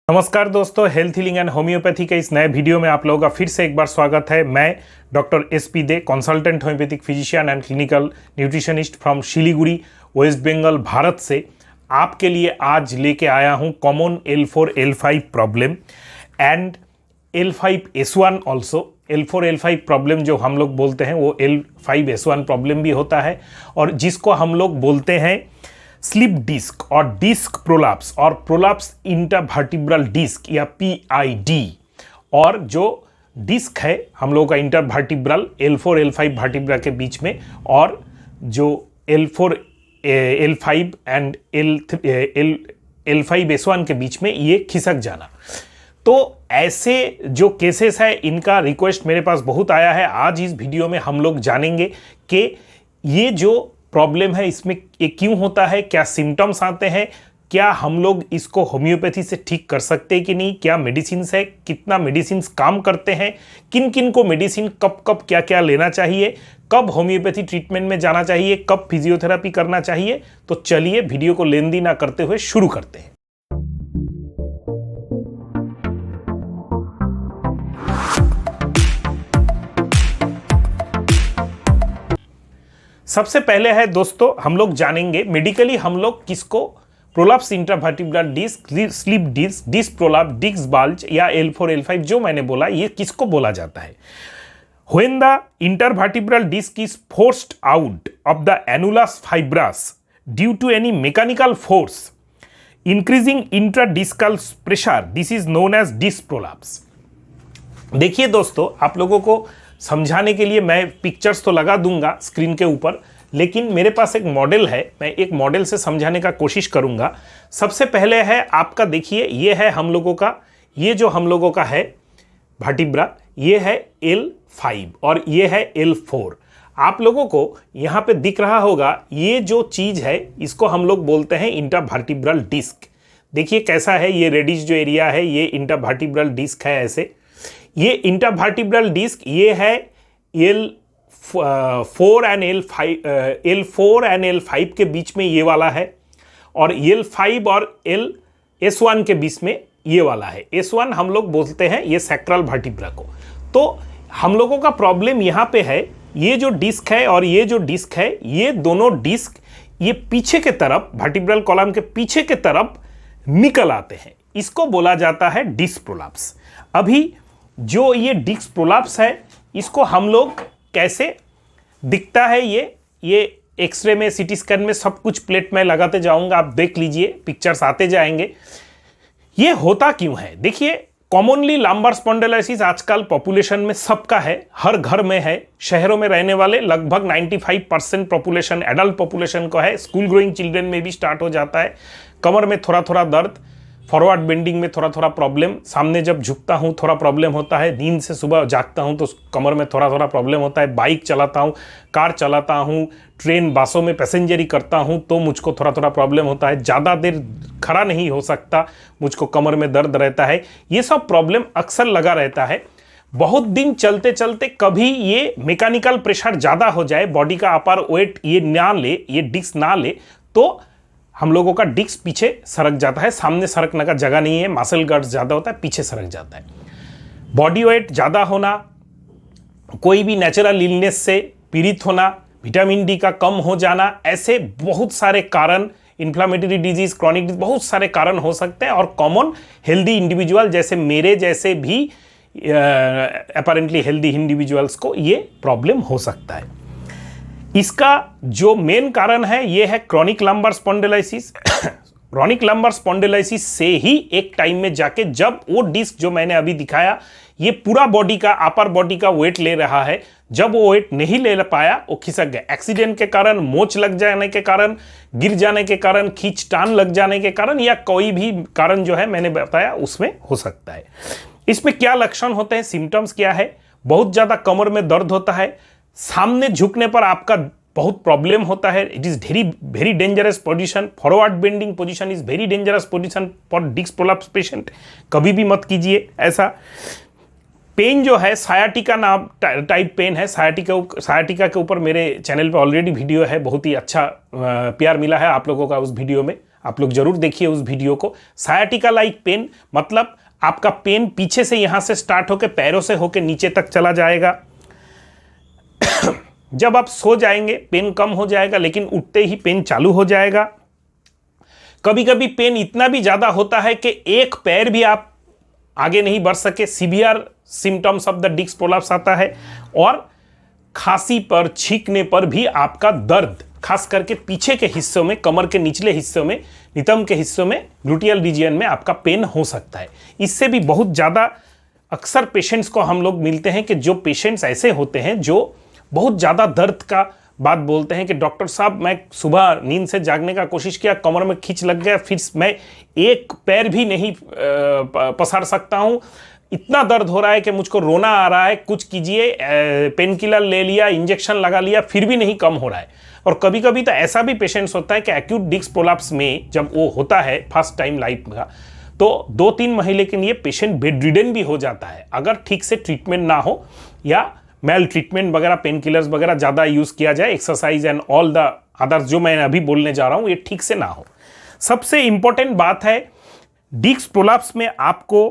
नमस्कार दोस्तों, health healing and homeopathy के इस नए वीडियो में आप लोगों का फिर से एक बार स्वागत है। मैं doctor SP Dey, consultant homeopathic physician and clinical nutritionist from Siliguri, West Bengal, Bharat से आपके लिए आज लेके आया हूं common L4 L5 problem and L5S1 also. L4 L5 problem जो हम लोग बोलते हैं वो L5S1 प्रॉब्लम भी होता है, और जिसको हम लोग बोलते हैं स्लिप डिस्क और डिस्क प्रोलैप्स और प्रोलैप्स इंटरवर्टिब्रल डिस्क या PID। और जो डिस्क है हम लोगों का इंटरवर्टिब्रल L4 L5 वर्टिब्रा के बीच में, और जो L4 L5 एंड L5S1 के बीच में ये खिसक जाना। तो ऐसे जो केसेस है इनका रिक्वेस्ट मेरे पास बहुत आया है। आज इस वीडियो में हम लोग जानेंगे कि ये जो प्रॉब्लम है इसमें ये क्यों होता है, क्या सिम्टम्स आते हैं, क्या हम लोग इसको होम्योपैथी से ठीक कर सकते हैं कि नहीं, क्या मेडिसिन है, कितना मेडिसिन काम करते हैं, किन किन को मेडिसिन कब कब क्या क्या लेना चाहिए, कब होम्योपैथी ट्रीटमेंट में जाना चाहिए, कब फिजियोथेरेपी करना चाहिए। तो चलिए वीडियो को लेंदी ना करते हुए शुरू करते हैं। सबसे पहले है दोस्तों, हम लोग जानेंगे मेडिकली हम लोग किसको prolapse intervertebral disc, slip disc, disc prolapse, disc bulge या L4 L5 जो मैंने बोला ये किसको बोला जाता है। When the intervertebral disc is forced out of the annulus fibrous due to any mechanical force increasing intradiscal pressure, this is known as disc prolapse। देखिए दोस्तों, आप लोगों को समझाने के लिए मैं पिक्चर्स तो लगा दूंगा स्क्रीन के ऊपर, लेकिन मेरे पास एक मॉडल है, मैं एक मॉडल से समझाने का कोशिश करूंगा। सबसे पहले है आपका, देखिए ये है हम लोगों का, ये जो हम लोगों का है वर्टिब्रा, ये है L5 और ये है L4। आप लोगों को यहाँ पे दिख रहा होगा ये जो चीज़ है इसको हम लोग बोलते हैं इंटरवर्टिब्रल डिस्क। देखिए कैसा है, ये रेडिश जो एरिया है ये इंटरवर्टिब्रल डिस्क है। ऐसे ये इंटरवर्टिब्रल डिस्क ये है L4 एंड L5 के बीच में ये वाला है, और L5 और LS1 के बीच में ये वाला है। S1 हम लोग बोलते हैं ये सैक्रल वर्टिब्रा को। तो हम लोगों का प्रॉब्लम यहाँ पे है, ये जो डिस्क है और ये जो डिस्क है, ये दोनों डिस्क ये पीछे के तरफ, वर्टिब्रल कॉलम के पीछे के तरफ निकल आते हैं। इसको बोला जाता है डिस्क प्रोलैप्स। अभी जो ये डिस्क प्रोलैप्स है इसको हम लोग कैसे दिखता है, ये एक्सरे में, सीटी स्कैन में सब कुछ प्लेट में लगाते जाऊंगा, आप देख लीजिए, पिक्चर्स आते जाएंगे। ये होता क्यों है, देखिए कॉमनली लंबर स्पॉन्डिलोसिस आजकल पॉपुलेशन में सबका है, हर घर में है। शहरों में रहने वाले लगभग 95% पॉपुलेशन, एडल्ट पॉपुलेशन को है। स्कूल ग्रोइंग चिल्ड्रन में भी स्टार्ट हो जाता है। कमर में थोड़ा थोड़ा दर्द, फॉरवर्ड बेंडिंग में थोड़ा थोड़ा प्रॉब्लम, सामने जब झुकता हूँ थोड़ा प्रॉब्लम होता है, नींद से सुबह जागता हूँ तो कमर में थोड़ा थोड़ा प्रॉब्लम होता है, बाइक चलाता हूँ, कार चलाता हूँ, ट्रेन बसों में पैसेंजरी करता हूँ तो मुझको थोड़ा थोड़ा प्रॉब्लम होता है, ज़्यादा देर खड़ा नहीं हो सकता, मुझको कमर में दर्द रहता है। ये सब प्रॉब्लम अक्सर लगा रहता है। बहुत दिन चलते चलते कभी ये मैकेनिकल प्रेशर ज़्यादा हो जाए, बॉडी का अपर वेट ये ना ले, ये डिस्क ना ले, तो हम लोगों का डिस्क पीछे सरक जाता है। सामने सरकने का जगह नहीं है, मसल गर्ड्स ज़्यादा होता है, पीछे सरक जाता है। बॉडी वेट ज़्यादा होना, कोई भी नेचुरल इलनेस से पीड़ित होना, विटामिन डी का कम हो जाना, ऐसे बहुत सारे कारण, इन्फ्लामेटरी डिजीज, क्रॉनिक डिजीज, बहुत सारे कारण हो सकते हैं। और कॉमन हेल्दी इंडिविजुअल जैसे मेरे जैसे भी अपैरेंटली हेल्दी इंडिविजुअल्स को ये प्रॉब्लम हो सकता है। इसका जो मेन कारण है ये है chronic lumbar spondylosis. Chronic lumbar spondylosis से ही एक टाइम में जाके जब वो डिस्क जो मैंने अभी दिखाया ये पूरा बॉडी का, अपर बॉडी का वेट ले रहा है, जब वो वेट नहीं ले पाया वो खिसक गया। एक्सीडेंट के कारण, मोच लग जाने के कारण, गिर जाने के कारण, खींचतान लग जाने के कारण, या कोई भी कारण जो है मैंने बताया उसमें हो सकता है। इसमें क्या लक्षण होते हैं, सिम्टम्स क्या है, बहुत ज़्यादा कमर में दर्द होता है, सामने झुकने पर आपका बहुत प्रॉब्लम होता है, it is very dangerous position, forward bending position is very dangerous position for disc prolapse patient, कभी भी मत कीजिए ऐसा। पेन जो है सायाटिका नाम टाइप पेन है, सायाटिका के ऊपर मेरे चैनल पे ऑलरेडी वीडियो है, बहुत ही अच्छा प्यार मिला है आप लोगों का उस वीडियो में, आप लोग जरूर देखिए उस वीडियो को। सायाटिका लाइक पेन मतलब आपका पेन पीछे से यहां से स्टार्ट होकर पैरों से होकर नीचे तक चला जाएगा। जब आप सो जाएंगे पेन कम हो जाएगा, लेकिन उठते ही पेन चालू हो जाएगा। कभी कभी पेन इतना भी ज्यादा होता है कि एक पैर भी आप आगे नहीं बढ़ सके, severe symptoms of the disc prolapse आता है। और खांसी पर, छींकने पर भी आपका दर्द, खास करके पीछे के हिस्सों में, कमर के निचले हिस्सों में, नितंब के हिस्सों में, ग्लूटियल रीजन में आपका पेन हो सकता है। इससे भी बहुत ज़्यादा अक्सर पेशेंट्स को हम लोग मिलते हैं कि जो पेशेंट्स ऐसे होते हैं जो बहुत ज़्यादा दर्द का बात बोलते हैं कि डॉक्टर साहब मैं सुबह नींद से जागने का कोशिश किया, कमर में खींच लग गया, फिर मैं एक पैर भी नहीं पसार सकता हूँ, इतना दर्द हो रहा है कि मुझको रोना आ रहा है, कुछ कीजिए। पेन किलर ले लिया, इंजेक्शन लगा लिया, फिर भी नहीं कम हो रहा है। और कभी कभी तो ऐसा भी पेशेंट्स होता है कि एक्यूट डिस्क प्रोलैप्स में जब वो होता है फर्स्ट टाइम लाइफ का, तो 2-3 महीने के लिए पेशेंट बेड रिडन भी हो जाता है अगर ठीक से ट्रीटमेंट ना हो या मेल ट्रीटमेंट वगैरह, पेन किलर्स वगैरह ज़्यादा यूज़ किया जाए, exercise and all the others जो मैं अभी बोलने जा रहा हूँ ये ठीक से ना हो। सबसे इंपॉर्टेंट बात है डिस्क प्रोलैप्स में आपको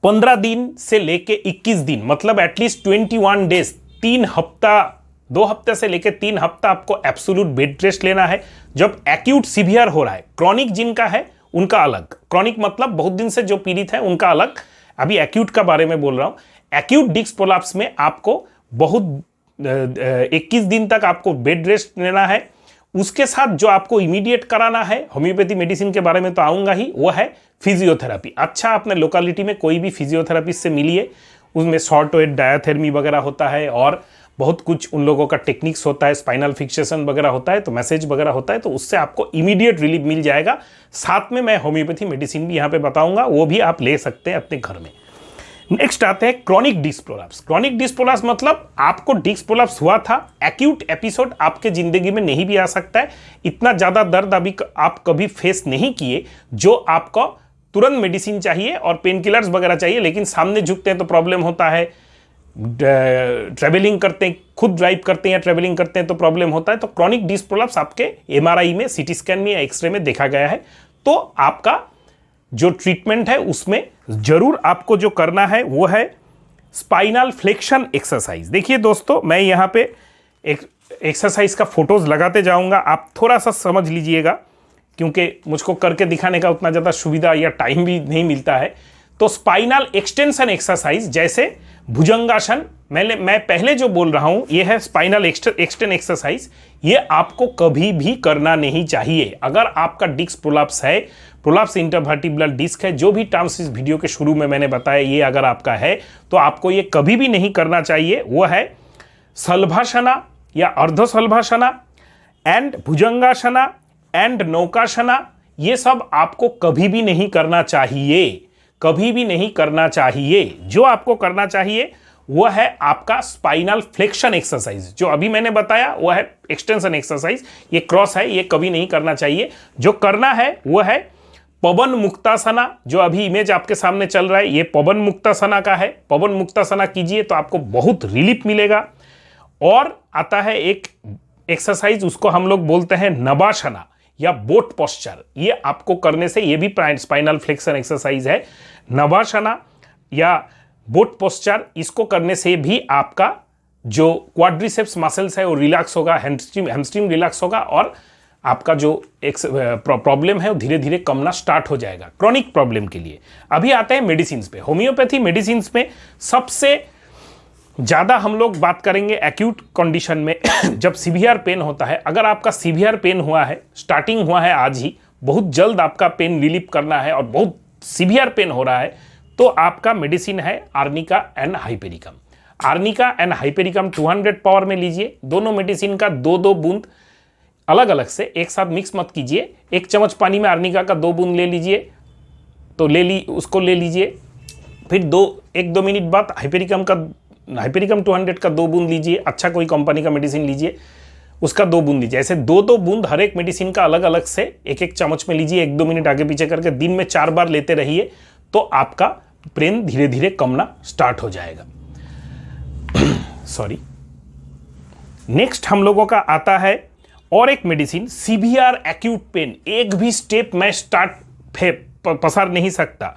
15 दिन से लेके 21 दिन मतलब एटलीस्ट 21 डेज, 3 हफ्ता, 2 हफ्ते से लेके 3 हफ्ता आपको एब्सोल्यूट बेड रेस्ट लेना है जब एक्यूट सीवियर हो रहा है। क्रॉनिक जिनका है उनका अलग, क्रॉनिक मतलब बहुत दिन से जो पीड़ित है उनका अलग, अभी एक्यूट का बारे में बोल रहा हूं। एक्यूट डिस्क प्रोलैप्स में आपको बहुत 21 दिन तक आपको बेड रेस्ट लेना है। उसके साथ जो आपको इमीडिएट कराना है, होम्योपैथी मेडिसिन के बारे में तो आऊंगा ही, वो है फिजियोथेरेपी। अच्छा, अपने लोकेलिटी में कोई भी फिजियोथेरेपिस्ट से मिलिए, उसमें शॉर्ट वेव डायाथेर्मी वगैरह होता है और बहुत कुछ उन लोगों का टेक्निक्स होता है, स्पाइनल फिक्सेशन वगैरह होता है, तो मैसेज वगैरह होता है, तो उससे आपको इमीडिएट रिलीफ मिल जाएगा। साथ में मैं होम्योपैथी मेडिसिन भी यहाँ पे बताऊंगा, वो भी आप ले सकते हैं अपने घर में। नेक्स्ट आते हैं chronic disc prolapse. Chronic disc prolapse मतलब आपको डिस्क प्रोलैप्स हुआ था, एक्यूट एपिसोड आपके जिंदगी में नहीं भी आ सकता है, इतना ज़्यादा दर्द अभी आप कभी फेस नहीं किए, जो आपको तुरंत मेडिसिन चाहिए और पेन किलर्स वगैरह चाहिए, लेकिन सामने झुकते हैं तो प्रॉब्लम होता है, ट्रेवलिंग करते हैं, खुद ड्राइव करते हैं या ट्रेवलिंग करते हैं तो प्रॉब्लम होता है। तो क्रॉनिक डिस्क प्रोलैप्स आपके एमआरआई में, सीटी स्कैन में या एक्सरे में देखा गया है। तो आपका जो ट्रीटमेंट है उसमें जरूर आपको जो करना है वो है स्पाइनल फ्लेक्शन एक्सरसाइज। देखिए दोस्तों, मैं यहाँ पे एक एक्सरसाइज का फोटोज लगाते जाऊंगा, आप थोड़ा सा समझ लीजिएगा, क्योंकि मुझको करके दिखाने का उतना ज़्यादा सुविधा या टाइम भी नहीं मिलता है। तो स्पाइनल एक्सटेंशन एक्सरसाइज जैसे भुजंगासन, मैं पहले जो बोल रहा हूं ये है स्पाइनल एक्सटेंशन एक्सरसाइज, ये आपको कभी भी करना नहीं चाहिए। अगर आपका डिस्क प्रोलैप्स है, प्रोलैप्स इंटरवर्टिब्रल डिस्क है, जो भी टर्म्स इस वीडियो के शुरू में मैंने बताया, ये अगर आपका है तो आपको ये कभी भी नहीं करना चाहिए। वो है शलभासना या अर्धशलभासना एंड भुजंगासना एंड नौकासना, ये सब आपको कभी भी नहीं करना चाहिए, कभी भी नहीं करना चाहिए। जो आपको करना चाहिए वो है आपका स्पाइनल फ्लेक्शन एक्सरसाइज, जो अभी मैंने बताया वो है एक्सटेंशन एक्सरसाइज, ये क्रॉस है, ये कभी नहीं करना चाहिए। जो करना है वो है पवन मुक्तासना, जो अभी इमेज आपके सामने चल रहा है, ये पवन मुक्तासना का है। पवन मुक्तासना कीजिए तो आपको बहुत रिलीफ मिलेगा। और आता है एक एक्सरसाइज, उसको हम लोग बोलते हैं नवासना या बोट पोस्चर, ये आपको करने से, ये भी स्पाइनल फ्लेक्शन एक्सरसाइज है। नवासना या बोट पोस्चर, इसको करने से भी आपका जो क्वाड्रिसेप्स मसल्स है वो रिलैक्स होगा, हैमस्ट्रिंग रिलैक्स होगा और आपका जो एक प्रॉब्लम है वो धीरे धीरे कमना स्टार्ट हो जाएगा क्रॉनिक प्रॉब्लम के लिए। अभी आते हैं मेडिसिन पे। होम्योपैथी मेडिसिन में सबसे ज़्यादा हम लोग बात करेंगे एक्यूट कंडीशन में जब सीवियर पेन होता है। अगर आपका सीवियर पेन हुआ है, स्टार्टिंग हुआ है आज ही, बहुत जल्द आपका पेन रिलीफ करना है और बहुत सीवियर पेन हो रहा है, तो आपका मेडिसिन है arnica and hypericum. Arnica and hypericum 200 power में लीजिए। दोनों मेडिसिन का 2-2 बूंद अलग अलग से, एक साथ मिक्स मत कीजिए। 1 चम्मच पानी में आर्निका का 2 बूंद ले लीजिए, तो उसको ले लीजिए। फिर 1-2 मिनट बाद हाइपेरिकम 200 का 2 बूंद लीजिए। अच्छा कोई कंपनी का मेडिसिन लीजिए, उसका 2 बूंद लीजिए। ऐसे 2-2 बूंद हर एक मेडिसिन का अलग अलग से 1-1 चम्मच में लीजिए। 1-2 मिनट आगे पीछे करके दिन में 4 बार लेते रहिए, तो आपका पेन धीरे धीरे कमना स्टार्ट हो जाएगा। सॉरी। नेक्स्ट हम लोगों का आता है और एक मेडिसिन सीवियर एक्यूट पेन, एक भी स्टेप मैं पसार नहीं सकता,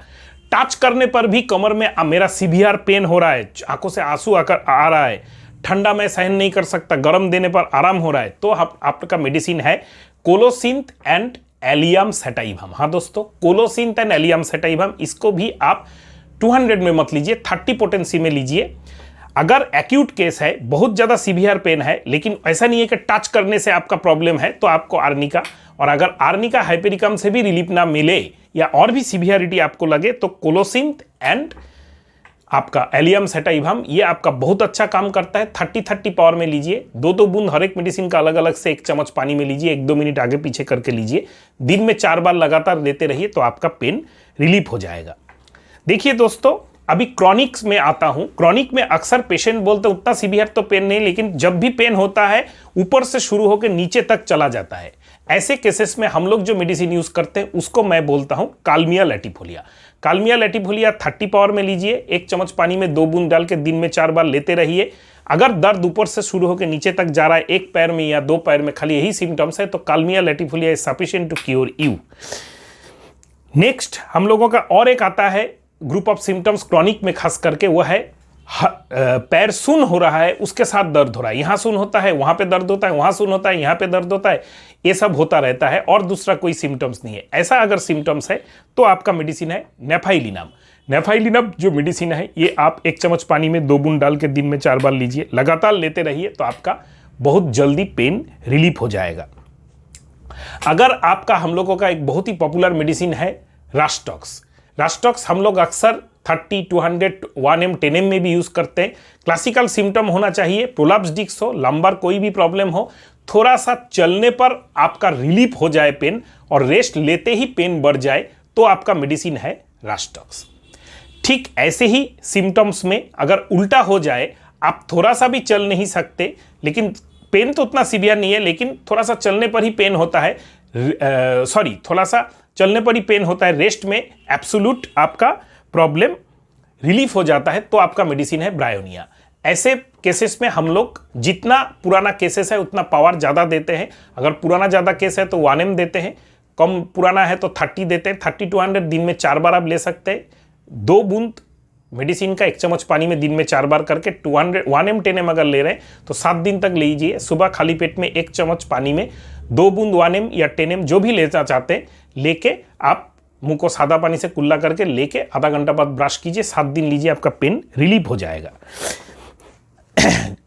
टच करने पर भी कमर में मेरा सीवियर पेन हो रहा है, आंखों से आंसू आकर आ रहा है, ठंडा मैं सहन नहीं कर सकता, गर्म देने पर आराम हो रहा है, तो आपका मेडिसिन है कोलोसिंथ एंड एलियम सेटाइवम। हाँ दोस्तों, कोलोसिंथ एंड एलियम सेटाइवम, इसको भी आप 200 में मत लीजिए, 30 पोटेंसी में लीजिए। अगर एक्यूट केस है, बहुत ज़्यादा सीवियर पेन है, लेकिन ऐसा नहीं है कि टच करने से आपका प्रॉब्लम है, तो आपको आर्निका, और अगर आर्निका हाइपेरिकम से भी रिलीफ ना मिले या और भी सीवियरिटी आपको लगे तो कोलोसिंथ एंड आपका एलियम सेटाइवम, ये आपका बहुत अच्छा काम करता है। 30-30 पावर में लीजिए, 2-2 बूंद हर एक मेडिसिन का अलग अलग से 1 चम्मच पानी में लीजिए, 1-2 मिनट आगे पीछे करके लीजिए, दिन में 4 बार लगातार लेते रहिए तो आपका पेन रिलीफ हो जाएगा। देखिए दोस्तों, अभी क्रॉनिक्स में आता हूं। क्रॉनिक में अक्सर पेशेंट बोलते उतना सीवियर तो पेन नहीं, लेकिन जब भी पेन होता है ऊपर से शुरू होकर नीचे तक चला जाता है। ऐसे केसेस में हम लोग जो मेडिसिन यूज करते हैं उसको मैं बोलता हूं कालमिया लैटिफोलिया। कालमिया लैटिफोलिया 30 पावर में लीजिए, 1 चम्मच पानी में 2 बूंद डाल के दिन में 4 बार लेते रहिए। अगर दर्द ऊपर से शुरू होकर नीचे तक जा रहा है, एक पैर में या 2 पैर में, खाली यही सिम्टम्स है, तो kalmia latifolia is sufficient to cure you. Next हम लोगों का और एक आता है ग्रुप ऑफ सिम्टम्स क्रॉनिक में, खास करके वो है पैर सुन हो रहा है, उसके साथ दर्द हो रहा है, यहां सुन होता है, वहां पे दर्द होता है, वहां सुन होता है, यहां पे दर्द होता है, ये सब होता रहता है और दूसरा कोई सिम्टम्स नहीं है। ऐसा अगर सिम्टम्स है तो आपका मेडिसिन है नेफाइलिनम। नेफाइलिनम जो मेडिसिन है, ये आप 1 चम्मच पानी में 2 बूंद डाल के दिन में 4 बार लीजिए, लगातार लेते रहिए तो आपका बहुत जल्दी पेन रिलीफ हो जाएगा। अगर आपका, हम लोगों का एक बहुत ही पॉपुलर मेडिसिन है रास्टॉक्स। रास्टॉक्स हम लोग अक्सर 30, 200, 1M, 10M में भी यूज करते हैं। क्लासिकल सिम्टम होना चाहिए, प्रोलैप्स डिस्क हो, लंबर कोई भी प्रॉब्लम हो, थोड़ा सा चलने पर आपका रिलीफ हो जाए पेन और रेस्ट लेते ही पेन बढ़ जाए, तो आपका मेडिसिन है रास्टॉक्स। ठीक ऐसे ही सिम्टम्स में अगर उल्टा हो जाए, आप थोड़ा सा भी चल नहीं सकते, लेकिन पेन तो उतना सीवियर नहीं है, लेकिन थोड़ा सा चलने पर ही पेन होता है, थोड़ा सा चलने पर ही पेन होता है, रेस्ट में एब्सोल्यूट आपका प्रॉब्लम रिलीफ हो जाता है, तो आपका मेडिसिन है ब्रायोनिया। ऐसे केसेस में हम लोग जितना पुराना केसेस है उतना पावर ज़्यादा देते हैं। अगर पुराना ज़्यादा केस है तो 1M देते हैं, कम पुराना है तो 30 देते हैं। 30 to 100 दिन में 4 बार आप ले सकते हैं। 2 बूंद मेडिसिन का 1 चम्मच पानी में दिन में 4 बार करके 1M 10M अगर ले रहे हैं तो 7 दिन तक लीजिए। सुबह खाली पेट में 1 चम्मच पानी में 2 बूंद 1M या 10M जो भी लेना चाहते हैं लेके आप मुंह को सादा पानी से कुल्ला करके लेके आधा घंटा बाद ब्रश कीजिए, 7 दिन लीजिए, आपका पेन रिलीफ हो जाएगा।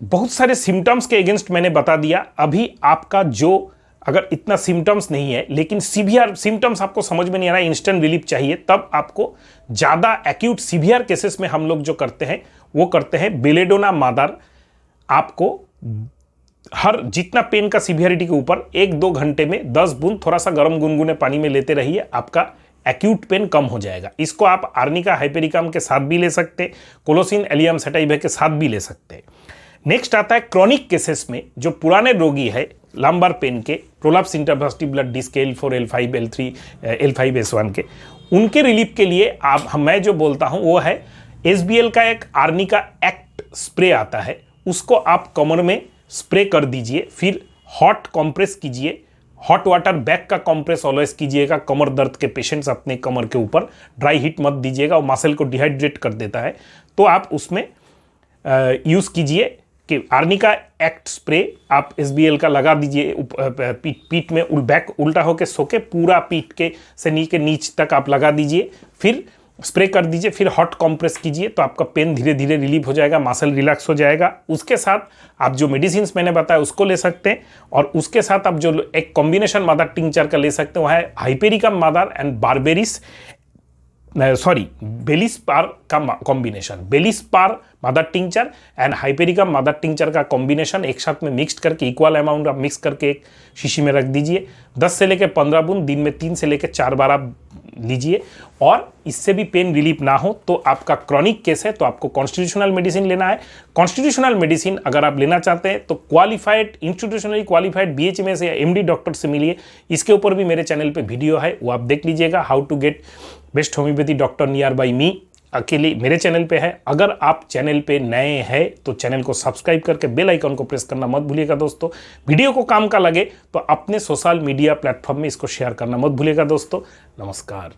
बहुत सारे सिम्टम्स के अगेंस्ट मैंने बता दिया। अभी आपका जो अगर इतना सिम्टम्स नहीं है लेकिन सीवियर सिम्टम्स आपको समझ में नहीं आ रहा है, इंस्टेंट रिलीफ चाहिए, तब आपको ज़्यादा एक्यूट सीवियर केसेस में हम लोग जो करते हैं वो करते हैं बेलेडोना मादार। आपको हर जितना पेन का सीवियरिटी के ऊपर 1-2 घंटे में 10 बूंद थोड़ा सा गर्म गुनगुने पानी में लेते रहिए, आपका एक्यूट पेन कम हो जाएगा। इसको आप आर्निका हाइपेरिकम के साथ भी ले सकते हैं, कोलोसिन एलियम सेटाइव के साथ भी ले सकते हैं। नेक्स्ट आता है क्रॉनिक केसेस में, जो पुराने रोगी है लंबर पेन के, prolapse intervertebral disc L4, L5, L3, L5, S1 के, उनके रिलीफ के लिए मैं जो बोलता हूं वो है SBL का एक आर्निका एक्ट स्प्रे आता है, उसको आप कमर में स्प्रे कर दीजिए, फिर हॉट कंप्रेस कीजिए। हॉट वाटर बैक का कंप्रेस ऑलवेज कीजिएगा। कमर दर्द के पेशेंट्स अपने कमर के ऊपर ड्राई हीट मत दीजिएगा, वो मसल को डिहाइड्रेट कर देता है, तो आप उसमें यूज़ कीजिए कि आर्निका एक्ट स्प्रे आप SBL का लगा दीजिए। पीठ में बैक उल्टा होकर सो के पूरा पीठ के से नीच तक आप लगा दीजिए, फिर स्प्रे कर दीजिए, फिर हॉट कंप्रेस कीजिए, तो आपका पेन धीरे धीरे रिलीफ हो जाएगा, मसल रिलैक्स हो जाएगा। उसके साथ आप जो मेडिसिन मैंने बताया उसको ले सकते हैं, और उसके साथ आप जो एक कॉम्बिनेशन मादार टिंचर का ले सकते हैं, वह है हाइपेरिकम मादार एंड बेलिस्पार का कॉम्बिनेशन। बेलिस्पार मादार टिंचर एंड हाइपेरिकम मादार टिंचर का कॉम्बिनेशन एक साथ में मिक्स करके इक्वल अमाउंट आप मिक्स करके एक शीशी में रख दीजिए। 10 से लेकर 15 बूंद दिन में 3 से लेकर 4 बार आप लीजिए, और इससे भी पेन रिलीफ ना हो तो आपका क्रॉनिक केस है तो आपको कॉन्स्टिट्यूशनल मेडिसिन लेना है। कॉन्स्टिट्यूशनल मेडिसिन अगर आप लेना चाहते हैं तो क्वालिफाइड, इंस्टीट्यूशनली क्वालिफाइड BHMS या MD डॉक्टर से मिलिए। इसके ऊपर भी मेरे चैनल पे वीडियो है, वो आप देख लीजिएगा, how to get best homeopathy doctor nearby me. अकेले मेरे चैनल पे है। अगर आप चैनल पे नए हैं तो चैनल को सब्सक्राइब करके बेल आइकन को प्रेस करना मत भूलिएगा दोस्तों। वीडियो को काम का लगे तो अपने सोशल मीडिया प्लेटफॉर्म में इसको शेयर करना मत भूलिएगा दोस्तों। नमस्कार।